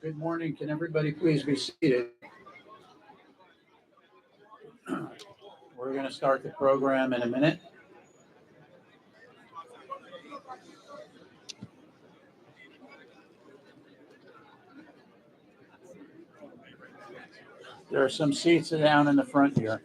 Good morning. Can everybody please be seated? We're going to start the program in a minute. There are some seats down in the front here.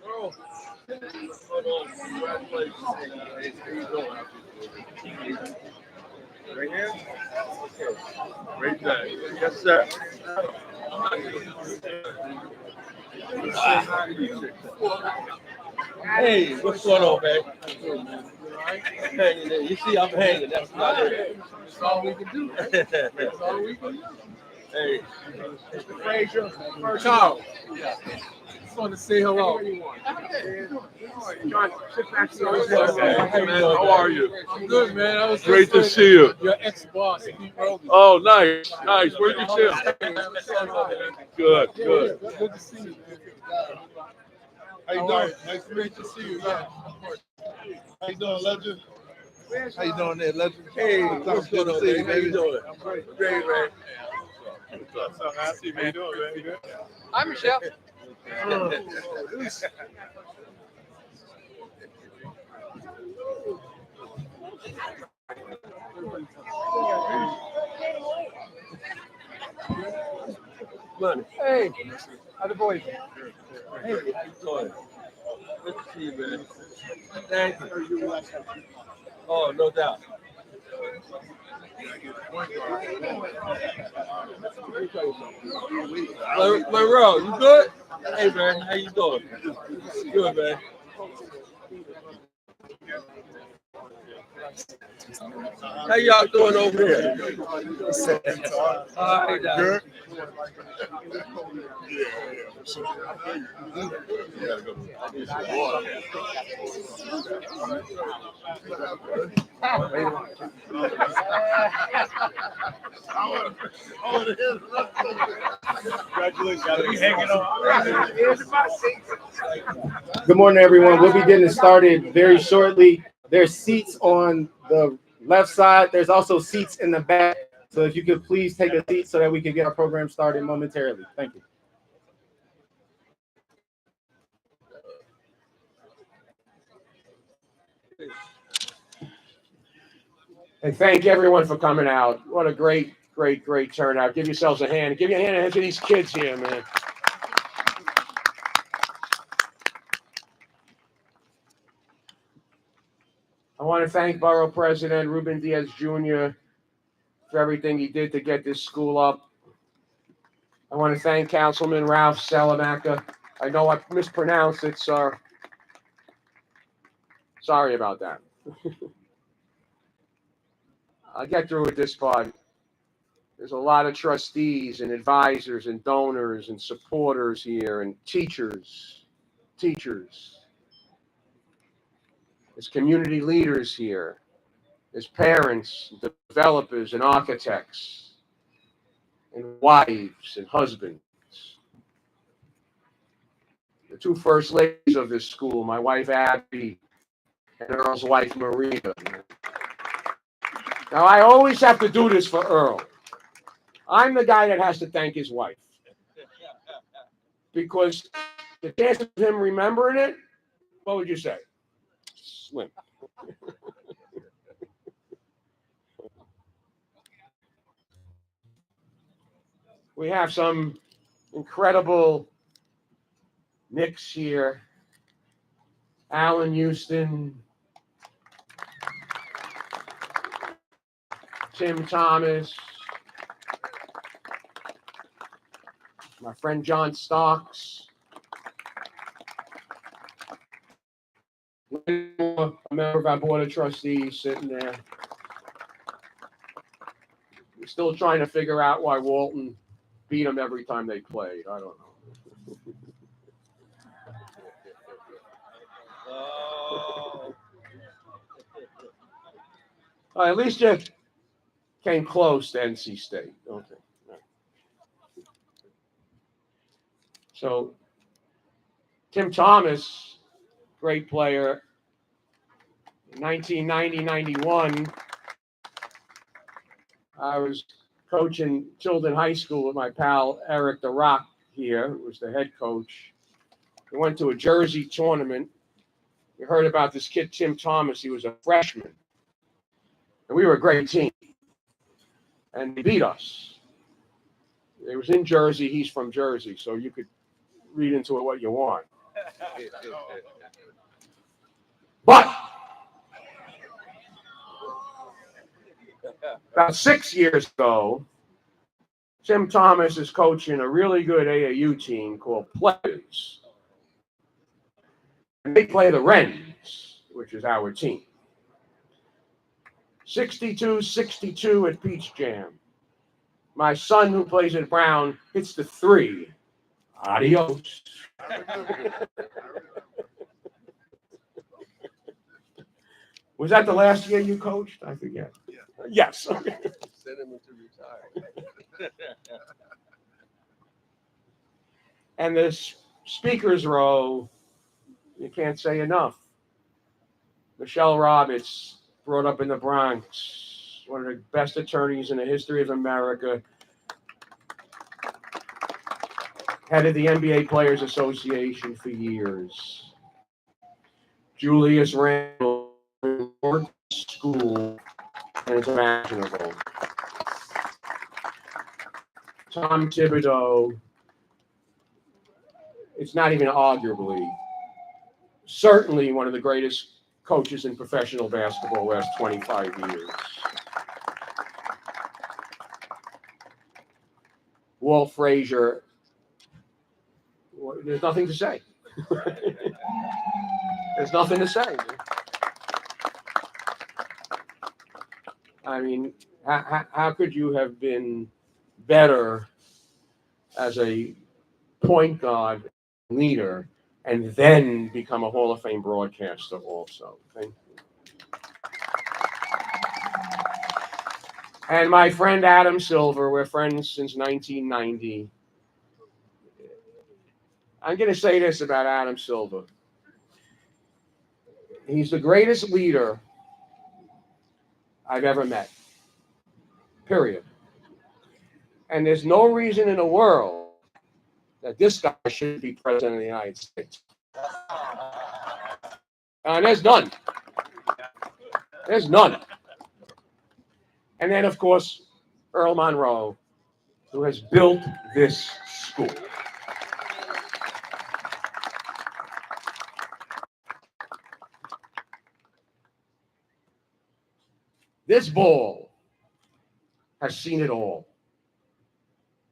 Earl. Right here? Okay. Right there. Yes, sir. Hey, what's going on, man? Hanging there. You see, I'm hanging. That's not it. That's all we can do. That's all we can do. Hey, Mr. Frazier, Charles. Just want to say hello. How are you? I'm good, man. I was great to see you. Your ex-boss, Pete Earl. Oh, nice, nice. Where'd you see him? Good, good. Good to see you, man. How you doing? Nice to see you. Yeah. How you doing, Legend? How you doing there, Legend? Hey, what's going on, man? How you doing? I'm great. Great, man. What's up, man? I see you, man. How you doing, man? You good? Hi, Michelle. Money. Hey, how the boys? Hey, how you doing? Good to see you, man. Thank you. Oh, no doubt. Monroe, you good? Hey, man, how you doing? Good, man. How y'all doing over there? All right, good. Good morning, everyone. We'll be getting started very shortly. There's seats on the left side. There's also seats in the back. So if you could please take a seat so that we can get our program started momentarily. Thank you. And thank everyone for coming out. What a great turnout. Give yourselves a hand. Give your hand to these kids here, man. I want to thank Borough President Ruben Diaz Jr. for everything he did to get this school up. I want to thank Councilman Ralph Salamaca. I know I mispronounced it, sir. Sorry about that. I'll get through with this part. There's a lot of trustees and advisors and donors and supporters here and teachers. There's community leaders here. There's parents, developers, and architects, and wives and husbands. The two first ladies of this school, my wife Abby and Earl's wife Maria. Now, I always have to do this for Earl. I'm the guy that has to thank his wife. Because the chance of him remembering it, what would you say? Slim. We have some incredible Nick's here. Alan Houston. Tim Thomas. My friend John Stocks. A member of our board of trustees sitting there. We're still trying to figure out why Walton beat them every time they played. I don't know. At least you came close to NC State. Okay. So, Tim Thomas, great player. 1990-91, I was coaching Tilden High School with my pal Eric the Rock here, who was the head coach. We went to a Jersey tournament. We heard about this kid, Tim Thomas. He was a freshman. And we were a great team. And he beat us. It was in Jersey. He's from Jersey, so you could read into it what you want. But about 6 years ago, Tim Thomas is coaching a really good AAU team called Players. And they play the Wrens, which is our team. 62-62 at Peach Jam. My son, who plays at Brown, hits the 3. Adios. Was that the last year you coached? I forget. Yeah. Yes. Send him to retire. And this speakers row, you can't say enough. Michelle Roberts, brought up in the Bronx, one of the best attorneys in the history of America, head of the NBA Players Association for years. Julius Randle worked school, and it's imaginable. Tom Thibodeau, it's not even arguably, certainly one of the greatest coaches in professional basketball the last 25 years. Walt Frazier, there's nothing to say. There's nothing to say. I mean, how could you have been better as a point guard leader and then become a Hall of Fame broadcaster also? Thank you. And my friend Adam Silver, we're friends since 1990. I'm going to say this about Adam Silver. He's the greatest leader I've ever met. Period. And there's no reason in the world that this guy should be president of the United States. And there's none. There's none. And then, of course, Earl Monroe, who has built this school. This ball has seen it all.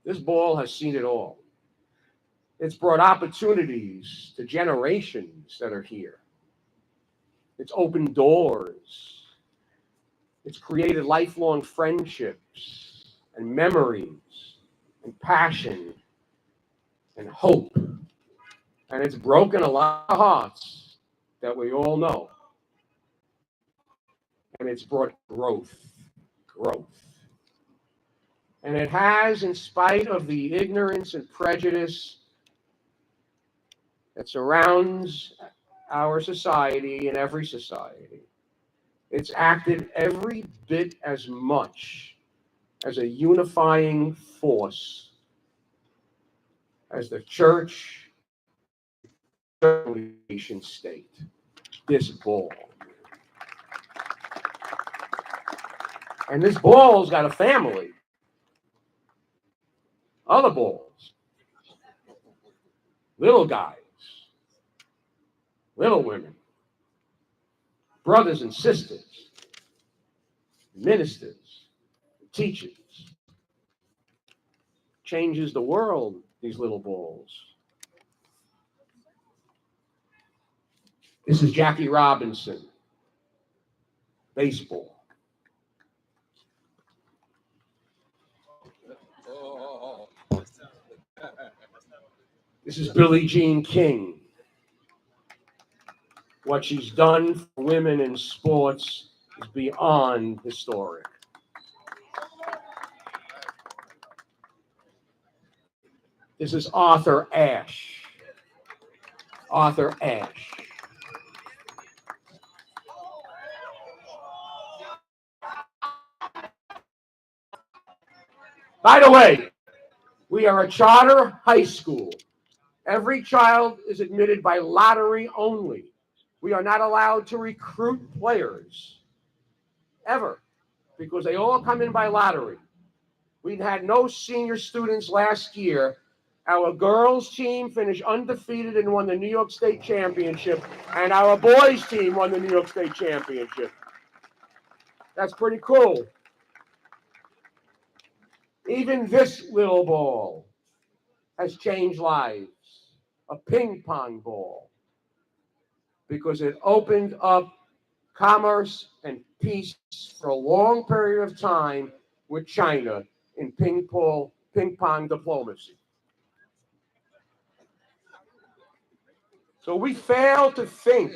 This ball has seen it all. It's brought opportunities to generations that are here. It's opened doors. It's created lifelong friendships and memories and passion and hope. And it's broken a lot of hearts that we all know. And it's brought growth. And it has, in spite of the ignorance and prejudice that surrounds our society and every society, it's acted every bit as much as a unifying force as the church, nation state. This ball. And this ball's got a family. Other balls. Little guys. little women, brothers and sisters, ministers, teachers. Changes the world, these little balls. This is Jackie Robinson, baseball. This is Billie Jean King. What she's done for women in sports is beyond historic. This is Arthur Ashe. Arthur Ashe. By the way, we are a charter high school. Every child is admitted by lottery only. We are not allowed to recruit players, ever, because they all come in by lottery. We had no senior students last year. Our girls team finished undefeated and won the New York State Championship, and our boys team won the New York State Championship. That's pretty cool. Even this little ball has changed lives. A ping pong ball, because it opened up commerce and peace for a long period of time with China in ping pong diplomacy. So we fail to think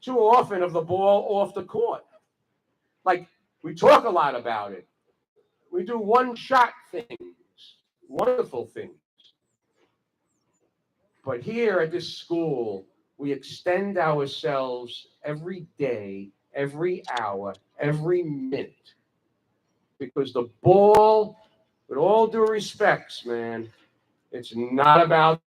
too often of the ball off the court. Like, we talk a lot about it. We do one-shot things, wonderful things. But here at this school, we extend ourselves every day, every hour, every minute. Because the ball, with all due respects, man, it's not about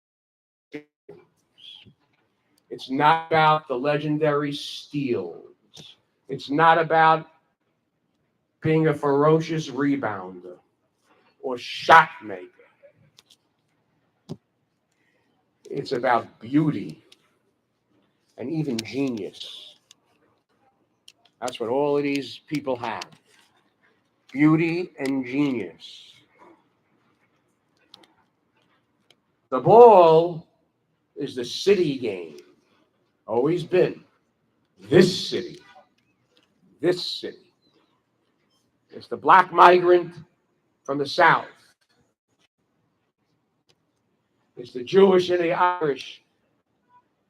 it's not about the legendary steals. It's not about being a ferocious rebounder or shot maker. It's about beauty and even genius. That's what all of these people have. Beauty and genius. The ball is the city game. Always been. This city. This city. It's the black migrant from the South. It's the Jewish and the Irish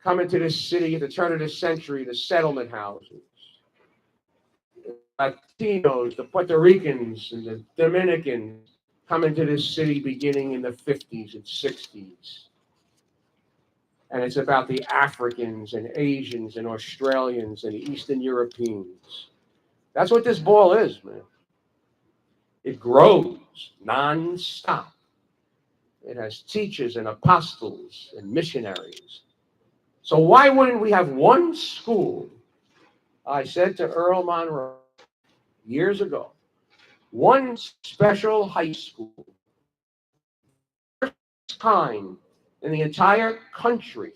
coming to this city at the turn of the century, the settlement houses. The Latinos, the Puerto Ricans, and the Dominicans coming to this city beginning in the 50s and 60s. And it's about the Africans and Asians and Australians and Eastern Europeans. That's what this ball is, man. It grows nonstop. It has teachers and apostles and missionaries. So why wouldn't we have one school? I said to Earl Monroe years ago, one special high school, first time in the entire country,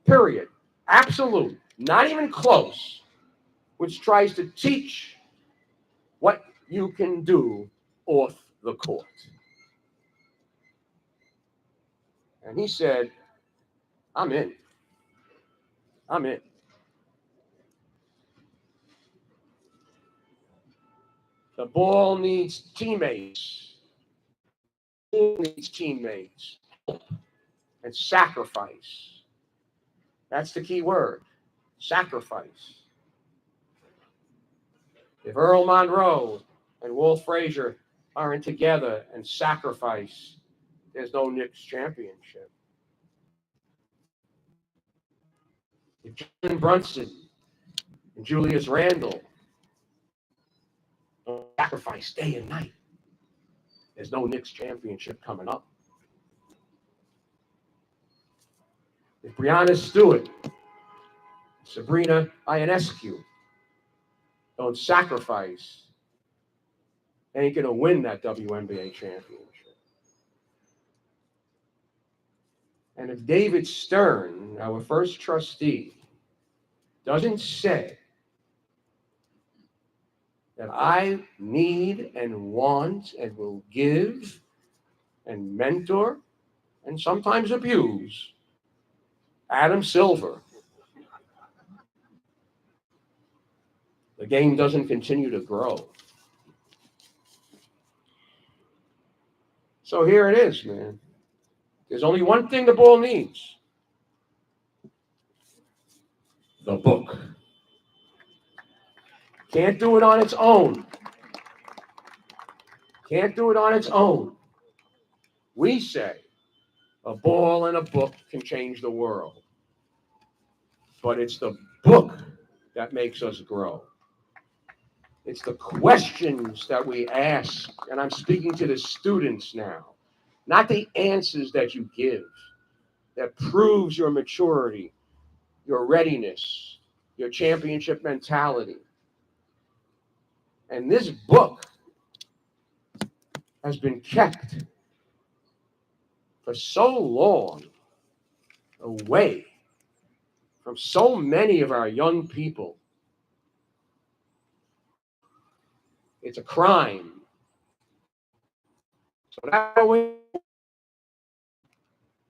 period, absolute, not even close, which tries to teach what you can do off the court. And he said, I'm in. I'm in. The ball needs teammates. The ball needs teammates. And sacrifice. That's the key word. Sacrifice. If Earl Monroe and Wolf Frazier aren't together and sacrifice, there's no Knicks championship. If Jalen Brunson and Julius Randle don't sacrifice day and night, there's no Knicks championship coming up. If Breonna Stewart, Sabrina Ionescu don't sacrifice, they ain't going to win that WNBA championship. And if David Stern, our first trustee, doesn't say that I need and want and will give and mentor and sometimes abuse Adam Silver, the game doesn't continue to grow. So here it is, man. There's only one thing the ball needs. The book. Can't do it on its own. Can't do it on its own. We say a ball and a book can change the world. But it's the book that makes us grow. It's the questions that we ask, and I'm speaking to the students now, not the answers that you give, that proves your maturity, your readiness, your championship mentality. And this book has been kept for so long away from so many of our young people. It's a crime. So that way,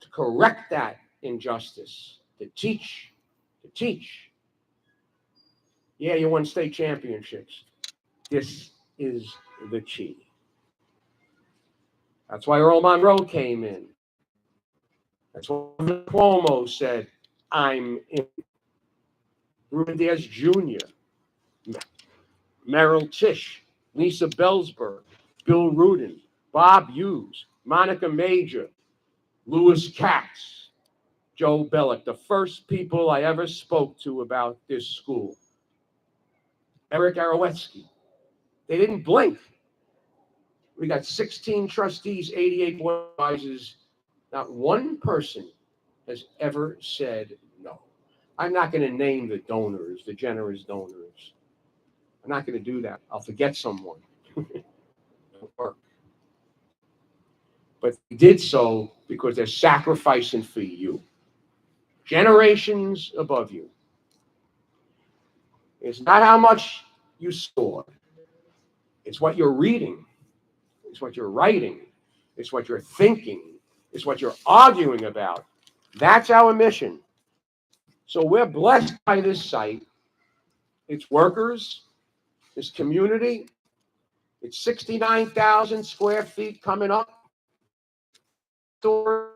to correct that injustice, to teach. Yeah, you won state championships. This is the key. That's why Earl Monroe came in. That's why Cuomo said, I'm in. Ruben Diaz Jr., Merrill Tisch, Lisa Bellsberg, Bill Rudin, Bob Hughes, Monica Major, Louis Katz, Joe Bellick, the first people I ever spoke to about this school. Eric Arowetsky. They didn't blink. We got 16 trustees, 88 board advisors. Not one person has ever said no. I'm not going to name the donors, the generous donors. I'm not going to do that. I'll forget someone. It'll work. But they did so because they're sacrificing for you. Generations above you. It's not how much you score. It's what you're reading. It's what you're writing. It's what you're thinking. It's what you're arguing about. That's our mission. So we're blessed by this site, its workers, this community. It's 69,000 square feet coming up. More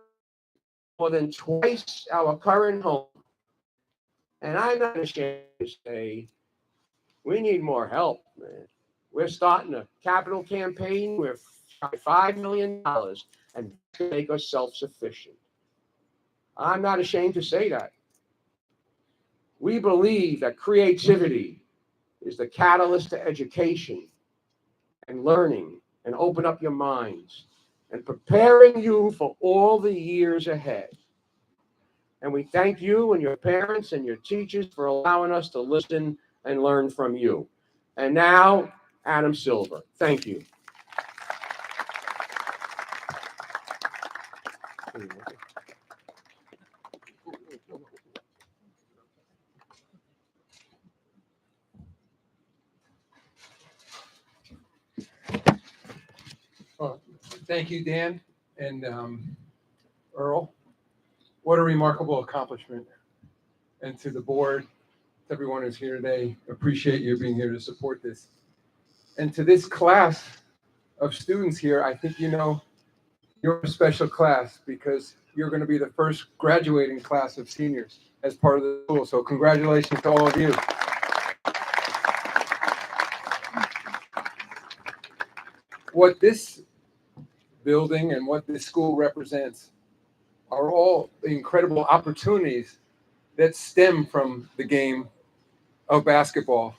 than twice our current home. And I'm not ashamed to say we need more help, man. We're starting a capital campaign. We're $5 million and to make us self-sufficient. I'm not ashamed to say that. We believe that creativity is the catalyst to education and learning and open up your minds and preparing you for all the years ahead. And we thank you and your parents and your teachers for allowing us to listen and learn from you. And now, Adam Silver. Thank you. Well, thank you, Dan and Earl. What a remarkable accomplishment. And to the board, to everyone who's here today, appreciate you being here to support this. And to this class of students here, I think you know you're a special class because you're going to be the first graduating class of seniors as part of the school. So congratulations to all of you. What this building and what this school represents are all the incredible opportunities that stem from the game of basketball.